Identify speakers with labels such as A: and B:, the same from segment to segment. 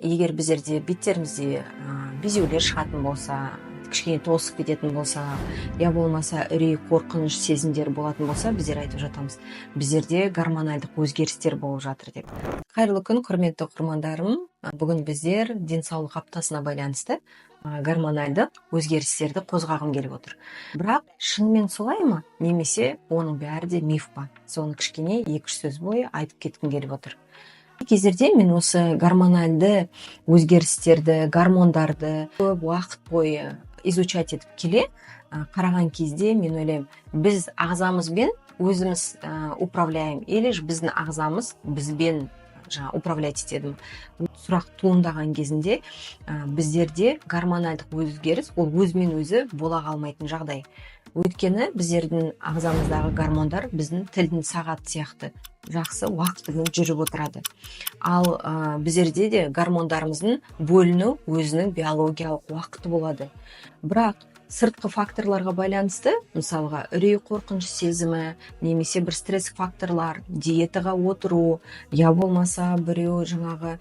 A: егер біздерде беттерімізде безеулер шығатын болса, кішкене тосып кететін болса, я болмаса үрей, қорқыныш сезімдер болатын болса, біздер айтып жатамыз, біздерде гормональдық өзгерістер болып жатыр деп. Қайырлы күн, құрметті оқырмандарым. Бүгін біздер денсаулық аптасына байланысты гормональдық өзгерістерді қозғағым келіп отыр. Бірақ шынымен солай ма? Немесе оның бәрі де миф па? Соны кішкене 2-3 сөз бойы айтып кеткім келіп отыр. Кездерде мен осы гормональды өзгерістерді, гормондарды көп уақыт бойы изучать етіп келе, қараған кезде мен ойлаймын, біз ағзамызбен өзіміз управляем, или же біздің ағзамыз бізбен управлять етеді. Сұрақ туындаған кезінде біздерде гормональдық өзгеріс ол өзімен өзі бола қалмайтын жағдай. Өйткені біздердің ағзамыздағы гормондар біздің тілдің сағат сияқты жақсы уақытымен жүріп отырады. Ал біздерде де гормондарымыздың бөліну өзінің биологиялық уақыты болады. Бірақ сыртқы факторларға байланысты, мысалға үрей, қорқыныш сезімі, немесе бір стресс факторлар, диетаға отыру, я болмаса біреу жаңағы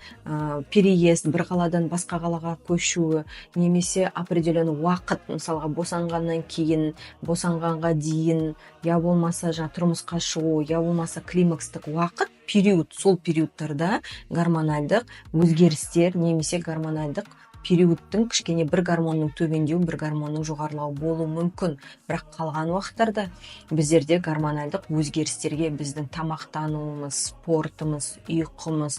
A: переезд, бір қаладан басқа қалаға көшуі, немесе определенный уақыт, мысалға босанғаннан кейін, босанғанға дейін, я болмаса тұрмысқа шығу, я болмаса климакстық уақыт, период, сол периодтарда гормональдық өзгерістер, немесе гормональдық периодтың кішкене бір гормонның төмендеу, бір гормонның жоғарылауы болуы мүмкін. Бірақ қалған уақыттарда біздерде гормональдық өзгерістерге біздің тамақтануымыз, спортымыз, ұйқымыз,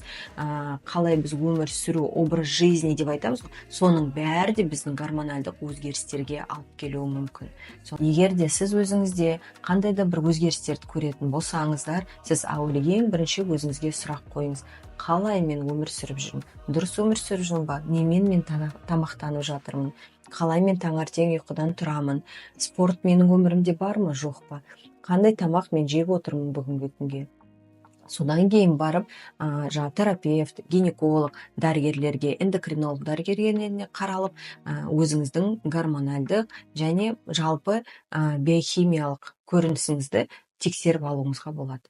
A: қалай біз өмір сүру, образ жизни деп айтамыз, соның бәрі де біздің гормональдық өзгерістерге алып келуі мүмкін. Егер де сіз өзіңізде қандай да бір өзгерістерді көретін болсаңыздар, сіз ең бірінші өзіңізге сұрақ қойыңыз. Қалай мен өмір сүріп жүрмін? Дұрыс өмір сүріп жүрмін ба? Немен мен тамақтанып жатырмын? Қалай мен таңертең ұйқыдан тұрамын? Спорт менің өмірімде бар ма, жоқ па? Қандай тамақ мен жеп отырмын бүгінгі күнге? Содан кейін барып, терапевт, гинеколог, дәрігерлерге, эндокринолог дәрігерлеріне қаралып, өзіңіздің гормональдық және жалпы биохимиялық көрінісіңізді тексеріп алуыңызға болады.